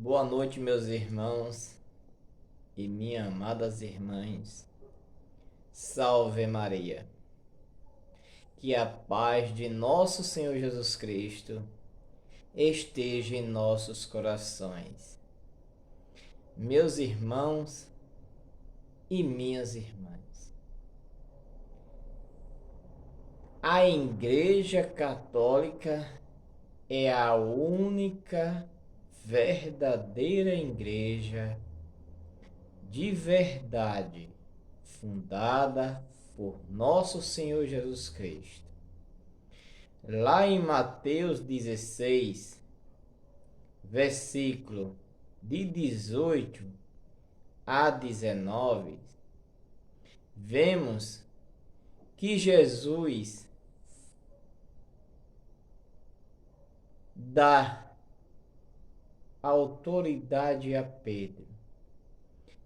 Boa noite, meus irmãos e minhas amadas irmãs. Salve Maria. Que a paz de nosso Senhor Jesus Cristo esteja em nossos corações. Meus irmãos e minhas irmãs. A Igreja Católica é a única verdadeira igreja de verdade, fundada por nosso Senhor Jesus Cristo. Lá em Mateus 16, versículo de 18 a 19, vemos que Jesus dá autoridade a Pedro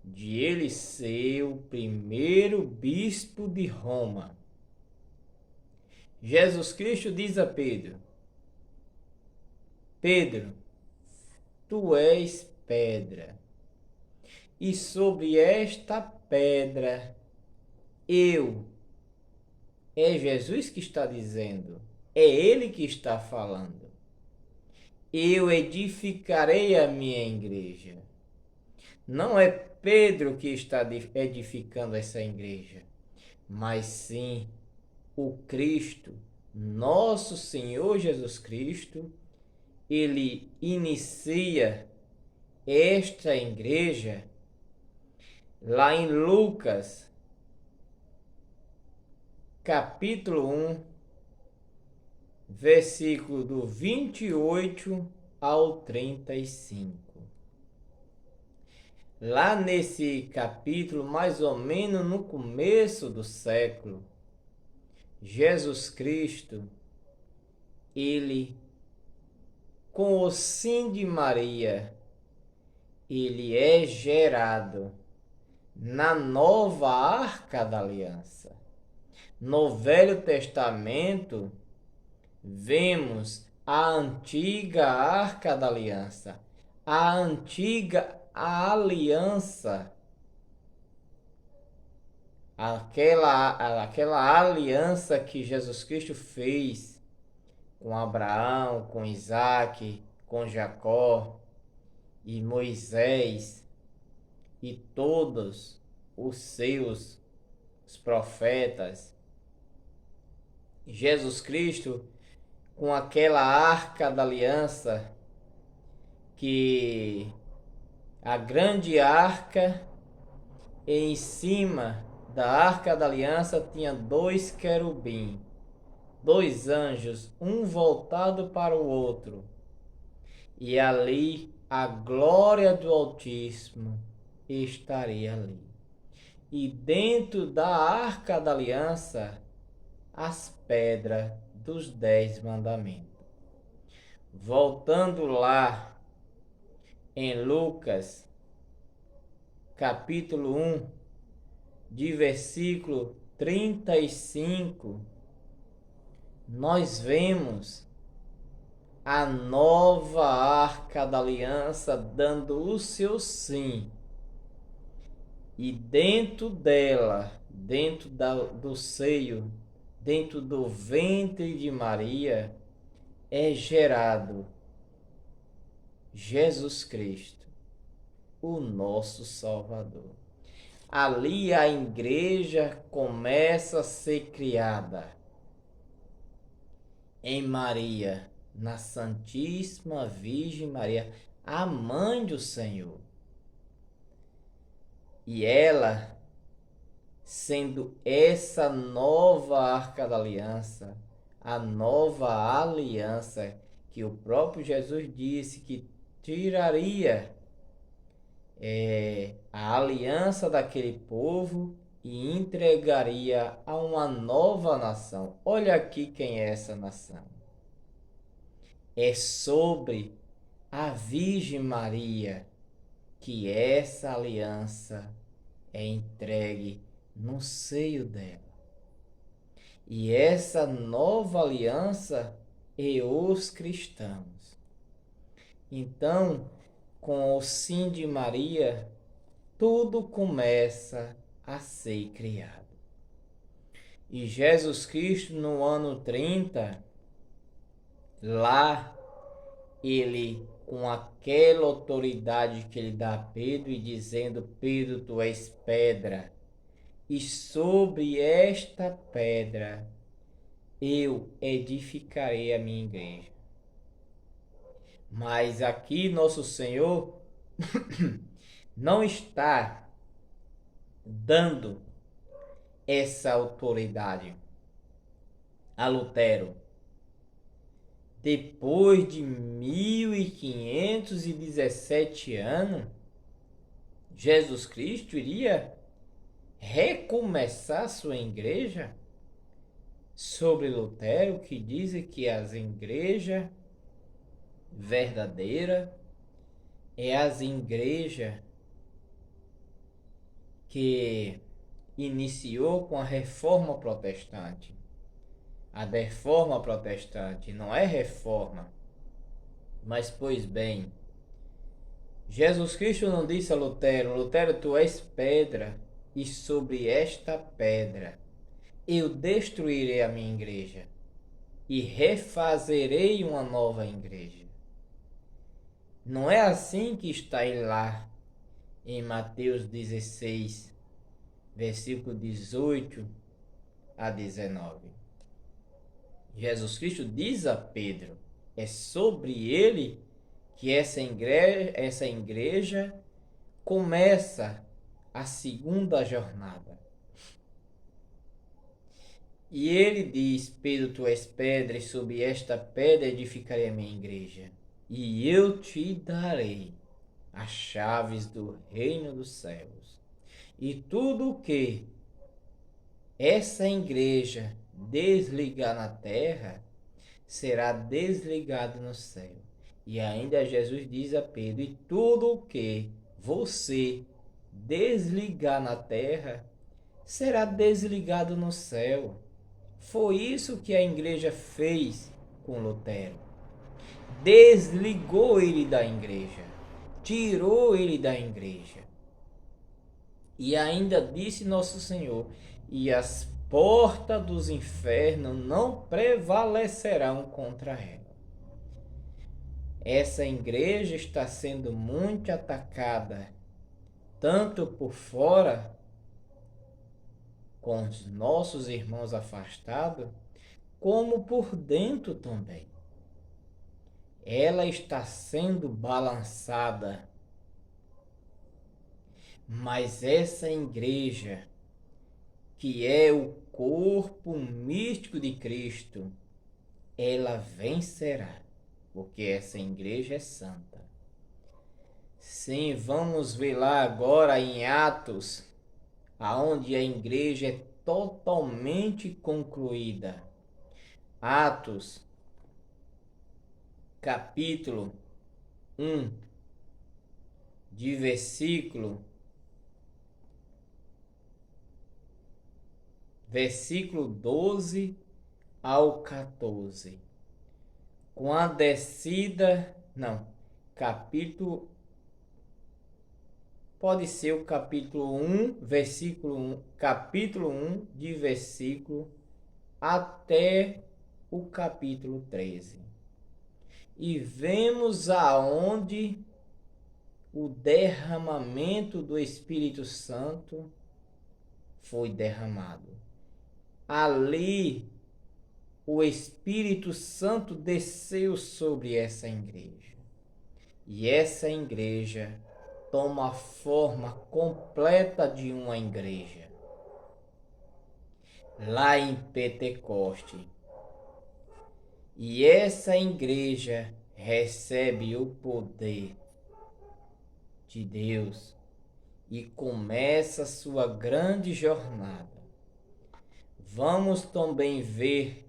de ele ser o primeiro bispo de Roma. Jesus Cristo diz a Pedro: Pedro, tu és pedra, e sobre esta pedra é Jesus que está dizendo, é Ele que está falando. Eu edificarei a minha igreja. Não é Pedro que está edificando essa igreja, mas sim o Cristo, nosso Senhor Jesus Cristo. Ele inicia esta igreja lá em Lucas, capítulo 1, versículo do 28 ao 35. Lá nesse capítulo, mais ou menos no começo do século, Jesus Cristo, ele, com o sim de Maria, ele é gerado na nova Arca da Aliança. No Velho Testamento, vemos a antiga Arca da Aliança, a antiga aliança, aquela aliança que Jesus Cristo fez com Abraão, com Isaac, com Jacó e Moisés e todos os profetas. Jesus Cristo, com aquela arca da aliança, que a grande arca, em cima da arca da aliança tinha dois querubins, dois anjos, um voltado para o outro, e ali a glória do Altíssimo estaria ali. E dentro da arca da aliança, as pedras dos 10 mandamentos. Voltando lá em Lucas, capítulo 1, de versículo 35, nós vemos a nova arca da aliança dando o seu sim. E dentro dela, do seio, dentro do ventre de Maria, é gerado Jesus Cristo, o nosso Salvador. Ali a igreja começa a ser criada em Maria, na Santíssima Virgem Maria, a mãe do Senhor. E ela, sendo essa nova Arca da Aliança, a nova aliança que o próprio Jesus disse que tiraria a aliança daquele povo e entregaria a uma nova nação. Olha aqui quem é essa nação. É sobre a Virgem Maria que essa aliança é entregue no seio dela. E essa nova aliança é os cristãos. Então, com o sim de Maria, tudo começa a ser criado. E Jesus Cristo, no ano 30, lá, ele, com aquela autoridade que ele dá a Pedro, e dizendo: Pedro, tu és pedra, e sobre esta pedra eu edificarei a minha igreja. Mas aqui nosso Senhor não está dando essa autoridade a Lutero. Depois de 1517 anos, Jesus Cristo iria recomeçar sua igreja. Sobre Lutero, que dizem que as igrejas verdadeiras é as igrejas que iniciou com a reforma protestante. A reforma protestante não é reforma, mas pois bem, Jesus Cristo não disse a Lutero: Lutero, tu és pedra, e sobre esta pedra eu destruirei a minha igreja e refazerei uma nova igreja. Não é assim que está lá em Mateus 16, versículo 18 a 19. Jesus Cristo diz a Pedro: é sobre ele que essa igreja começa a segunda jornada. E ele diz: Pedro, tu és pedra, e sobre esta pedra edificarei a minha igreja, e eu te darei as chaves do reino dos céus. E tudo o que essa igreja desligar na terra será desligado no céu. E ainda Jesus diz a Pedro: e tudo o que você desligar na terra será desligado no céu. Foi isso que a igreja fez com Lutero. Desligou ele da igreja, tirou ele da igreja. E ainda disse nosso Senhor: e as portas dos infernos não prevalecerão contra ela. Essa igreja está sendo muito atacada, tanto por fora, com os nossos irmãos afastados, como por dentro também. Ela está sendo balançada. Mas essa igreja, que é o corpo místico de Cristo, ela vencerá, porque essa igreja é santa. Sim, vamos ver lá agora em Atos, aonde a igreja é totalmente concluída. Atos, capítulo 1, de versículo 12 ao 14. Com a descida, não, capítulo, pode ser o capítulo 1, versículo 1, capítulo 1, de versículo até o capítulo 13. E vemos aonde o derramamento do Espírito Santo foi derramado. Ali o Espírito Santo desceu sobre essa igreja. E essa igreja toma a forma completa de uma igreja. Lá em Pentecoste. E essa igreja recebe o poder de Deus e começa sua grande jornada. Vamos também ver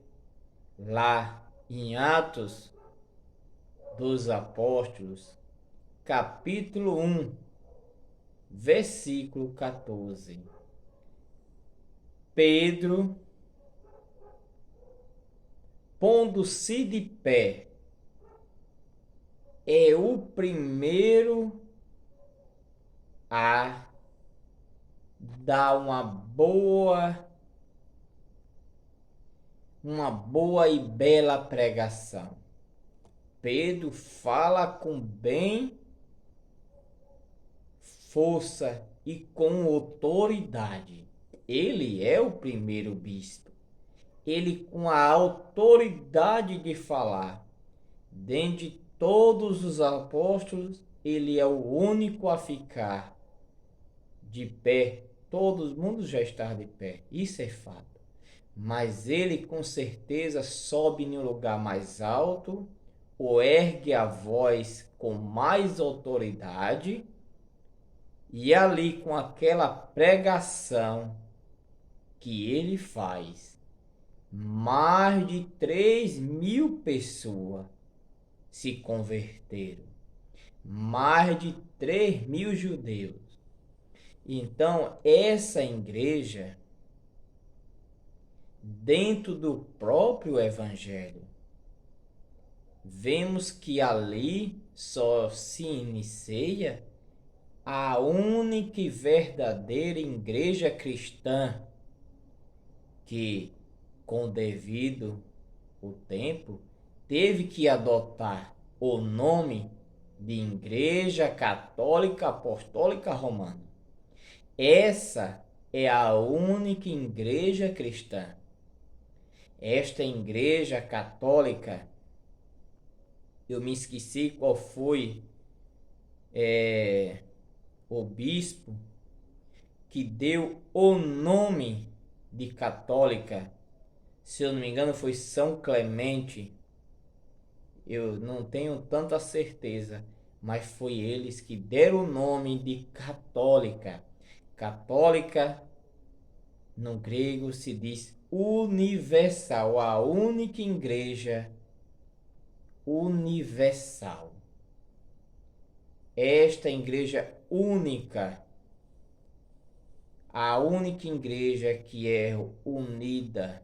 lá em Atos dos Apóstolos, capítulo 1, versículo 14. Pedro, pondo-se de pé, é o primeiro a dar uma boa e bela pregação. Pedro fala com bem força e com autoridade. Ele é o primeiro bispo. Ele com a autoridade de falar. Dentre todos os apóstolos, ele é o único a ficar de pé. Todo mundo já está de pé. Isso é fato. Mas ele com certeza sobe em um lugar mais alto, ou ergue a voz com mais autoridade, e ali com aquela pregação que ele faz, mais de 3.000 pessoas se converteram. Mais de 3.000 judeus. Então, essa igreja, dentro do próprio Evangelho, vemos que ali só se inicia a única e verdadeira igreja cristã que, com devido o tempo, teve que adotar o nome de Igreja Católica Apostólica Romana. Essa é a única igreja cristã. Esta igreja católica, eu me esqueci qual foi o bispo que deu o nome de católica. Se eu não me engano, foi São Clemente. Eu não tenho tanta certeza, mas foi eles que deram o nome de católica. Católica, no grego, se diz universal, a única igreja universal. Esta igreja única, a única igreja que é unida,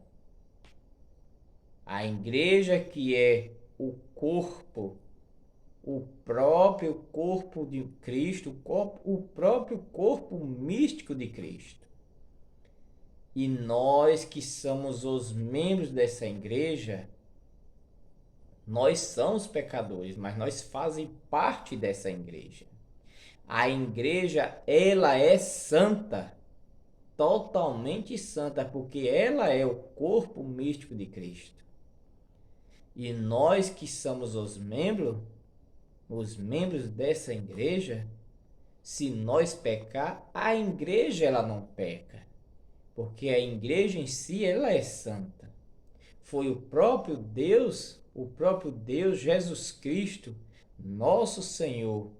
a igreja que é o corpo, o próprio corpo de Cristo, o próprio corpo místico de Cristo. E nós que somos os membros dessa igreja, nós somos pecadores, mas nós fazemos parte dessa igreja. A igreja, ela é santa, totalmente santa, porque ela é o corpo místico de Cristo. E nós que somos os membros dessa igreja, se nós pecar, a igreja ela não peca, porque a igreja em si ela é santa. Foi o próprio Deus Jesus Cristo, nosso Senhor,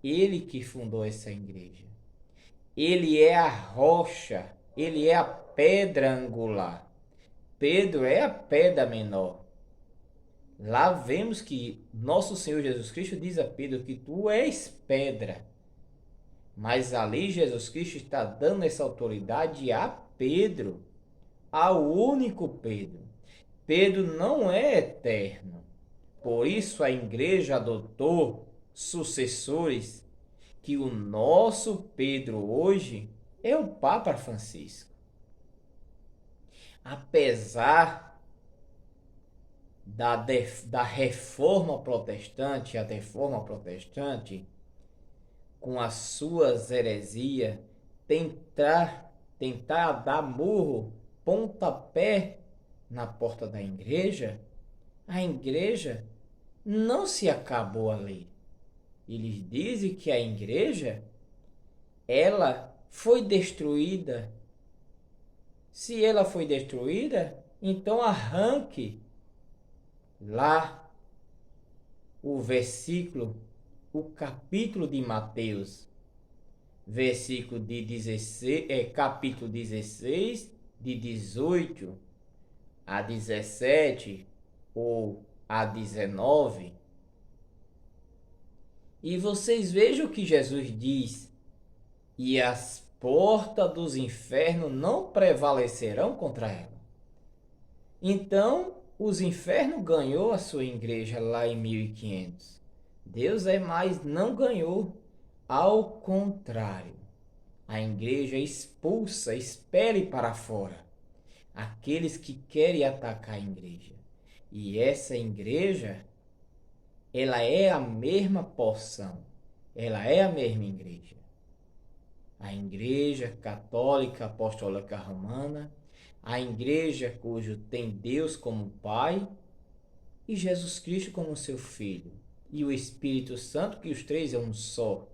ele que fundou essa igreja. Ele é a rocha, ele é a pedra angular. Pedro é a pedra menor. Lá vemos que nosso Senhor Jesus Cristo diz a Pedro que tu és pedra. Mas ali Jesus Cristo está dando essa autoridade a Pedro, ao único Pedro. Pedro não é eterno. Por isso a igreja adotou sucessores, que o nosso Pedro hoje é o Papa Francisco. Apesar da reforma protestante, a reforma protestante, com as suas heresias, tentar dar murro, pontapé na porta da igreja, a igreja não se acabou ali. Eles dizem que a igreja, ela foi destruída. Se ela foi destruída, então arranque lá o versículo, o capítulo de Mateus, versículo de 16, capítulo 16, de 18 a 17 ou a 19. E vocês vejam o que Jesus diz: e as portas dos infernos não prevalecerão contra ela. Então, os infernos ganhou a sua igreja lá em 1500. Deus é mais, não ganhou. Ao contrário, a igreja expulsa, expele para fora aqueles que querem atacar a igreja. E essa igreja, ela é a mesma porção, ela é a mesma igreja. A igreja católica apostólica romana, a igreja cujo tem Deus como Pai e Jesus Cristo como seu Filho, e o Espírito Santo, que os três é um só,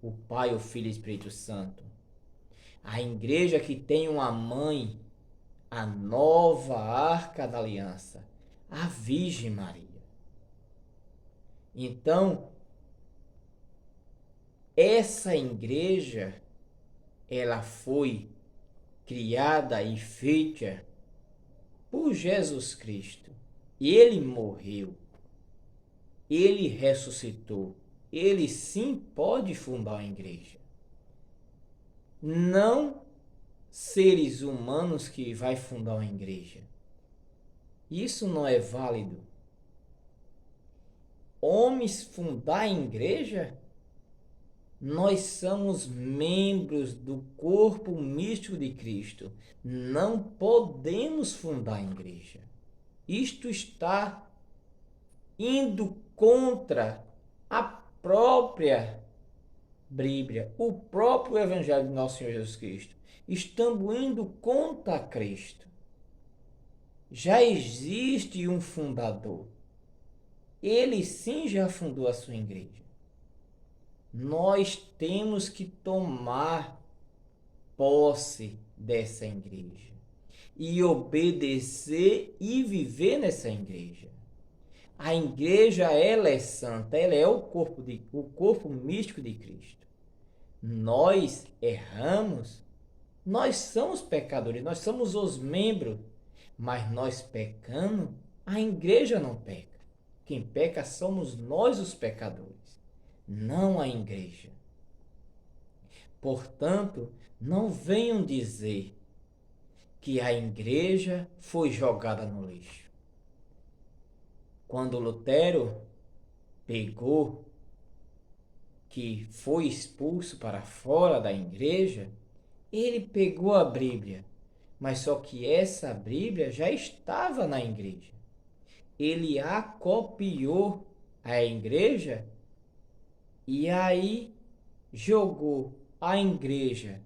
o Pai, o Filho e o Espírito Santo. A igreja que tem uma mãe, a nova Arca da Aliança, a Virgem Maria. Então, essa igreja, ela foi criada e feita por Jesus Cristo. Ele morreu, ele ressuscitou, ele sim pode fundar uma igreja. Não seres humanos que vai fundar uma igreja. Isso não é válido. Homens fundar a igreja? Nós somos membros do corpo místico de Cristo. Não podemos fundar a igreja. Isto está indo contra a própria Bíblia, o próprio Evangelho de Nosso Senhor Jesus Cristo. Estamos indo contra Cristo. Já existe um fundador. Ele sim já fundou a sua igreja. Nós temos que tomar posse dessa igreja e obedecer e viver nessa igreja. A igreja, ela é santa, ela é o corpo místico de Cristo. Nós erramos, nós somos pecadores, nós somos os membros, mas nós pecamos, a igreja não peca. Quem peca somos nós os pecadores, não a igreja. Portanto, não venham dizer que a igreja foi jogada no lixo. Quando Lutero pegou, que foi expulso para fora da igreja, ele pegou a Bíblia, mas só que essa Bíblia já estava na igreja. Ele a copiou à igreja e aí jogou a igreja.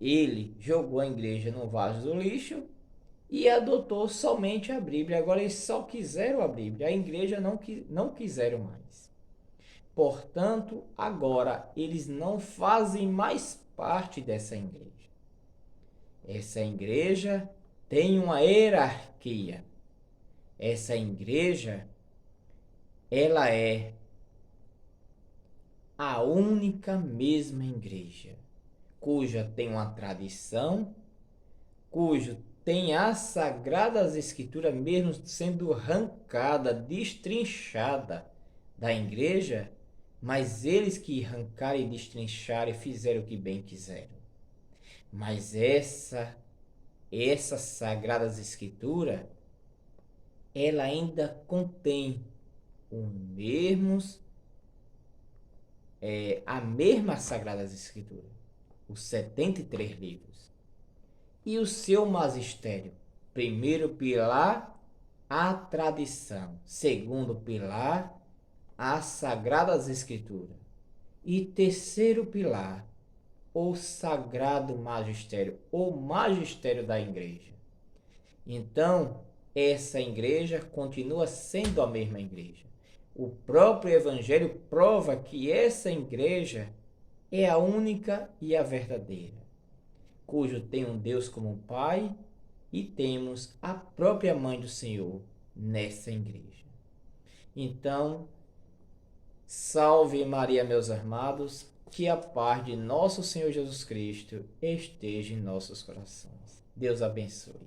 Ele jogou a igreja no vaso do lixo e adotou somente a Bíblia. Agora eles só quiseram a Bíblia, a igreja não quiseram mais. Portanto, agora eles não fazem mais parte dessa igreja. Essa igreja tem uma hierarquia. Essa igreja, ela é a única mesma igreja, cuja tem uma tradição, cujo tem as Sagradas Escrituras mesmo sendo arrancada, destrinchada da igreja, mas eles que arrancaram e destrincharam e fizeram o que bem quiseram. Mas essas Sagradas Escrituras, ela ainda contém a mesma Sagradas Escrituras, os 73 livros. E o seu magistério? Primeiro pilar, a tradição. Segundo pilar, as Sagradas Escrituras. E terceiro pilar, o Sagrado Magistério, o magistério da igreja. Então, essa igreja continua sendo a mesma igreja. O próprio Evangelho prova que essa igreja é a única e a verdadeira, cujo tem um Deus como Pai e temos a própria Mãe do Senhor nessa igreja. Então, salve Maria, meus amados, que a paz de nosso Senhor Jesus Cristo esteja em nossos corações. Deus abençoe.